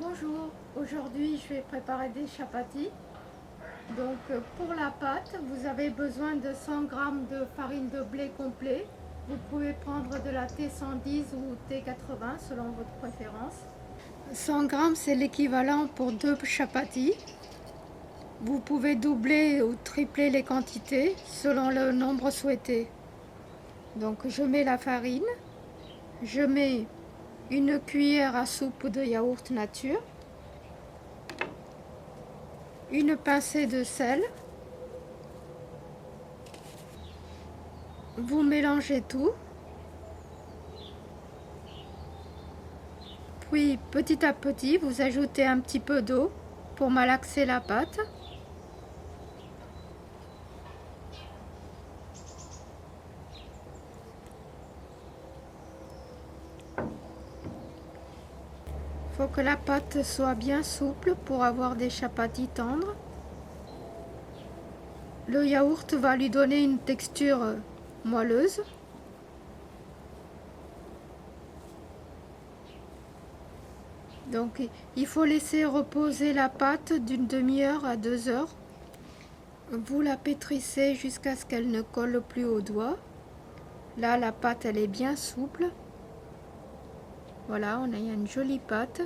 Bonjour, aujourd'hui je vais préparer des chapatis. Donc pour la pâte, vous avez besoin de 100 g de farine de blé complet. Vous pouvez prendre de la T110 ou T80 selon votre préférence. 100 g c'est l'équivalent pour 2 chapatis. Vous pouvez doubler ou tripler les quantités selon le nombre souhaité. Donc je mets la farine, je mets une cuillère à soupe de yaourt nature, une pincée de sel. Vous mélangez tout. Puis petit à petit, vous ajoutez un petit peu d'eau pour malaxer la pâte. Il faut que la pâte soit bien souple pour avoir des chapatis tendres. Le yaourt va lui donner une texture moelleuse. Donc il faut laisser reposer la pâte d'une demi-heure à 2 heures. Vous la pétrissez jusqu'à ce qu'elle ne colle plus aux doigts. Là, la pâte elle est bien souple. Voilà, on a une jolie pâte.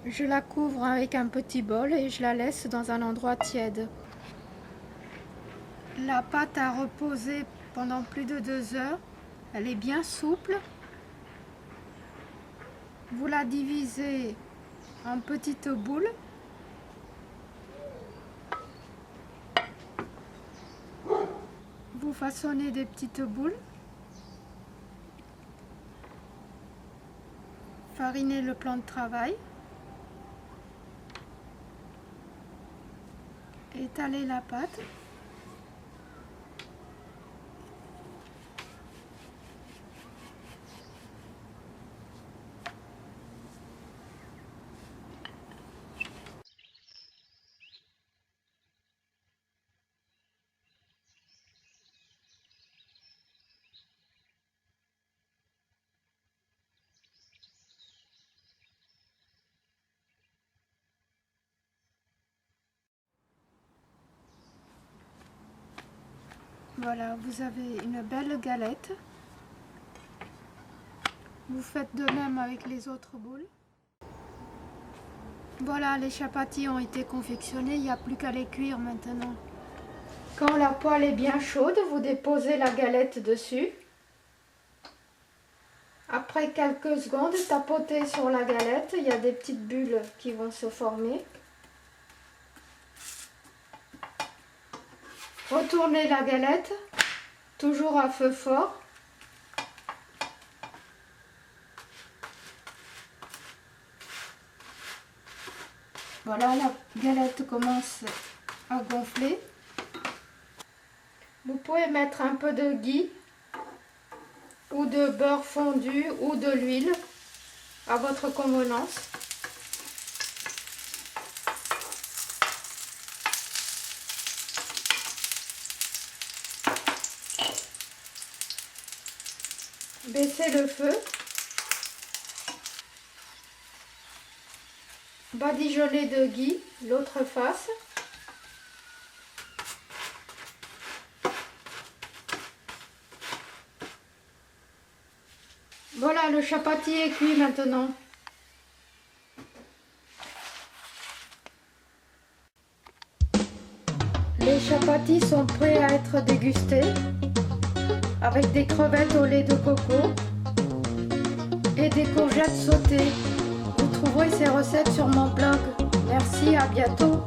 Je la couvre avec un petit bol et je la laisse dans un endroit tiède. La pâte a reposé pendant plus de 2 heures. Elle est bien souple. Vous la divisez en petites boules. Vous façonnez des petites boules. Farinez le plan de travail. Étalez la pâte. Voilà, vous avez une belle galette. Vous faites de même avec les autres boules. Voilà, les chapatis ont été confectionnés, il n'y a plus qu'à les cuire maintenant. Quand la poêle est bien chaude, vous déposez la galette dessus. Après quelques secondes, tapotez sur la galette, il y a des petites bulles qui vont se former. Retournez la galette, toujours à feu fort. Voilà, la galette commence à gonfler. Vous pouvez mettre un peu de ghee ou de beurre fondu ou de l'huile à votre convenance. Baissez le feu. Badigeonnez de ghee l'autre face. Voilà, le chapati est cuit maintenant. Les chapatis sont prêts à être dégustés avec des crevettes au lait de coco et des courgettes sautées. Vous trouverez ces recettes sur mon blog. Merci, à bientôt.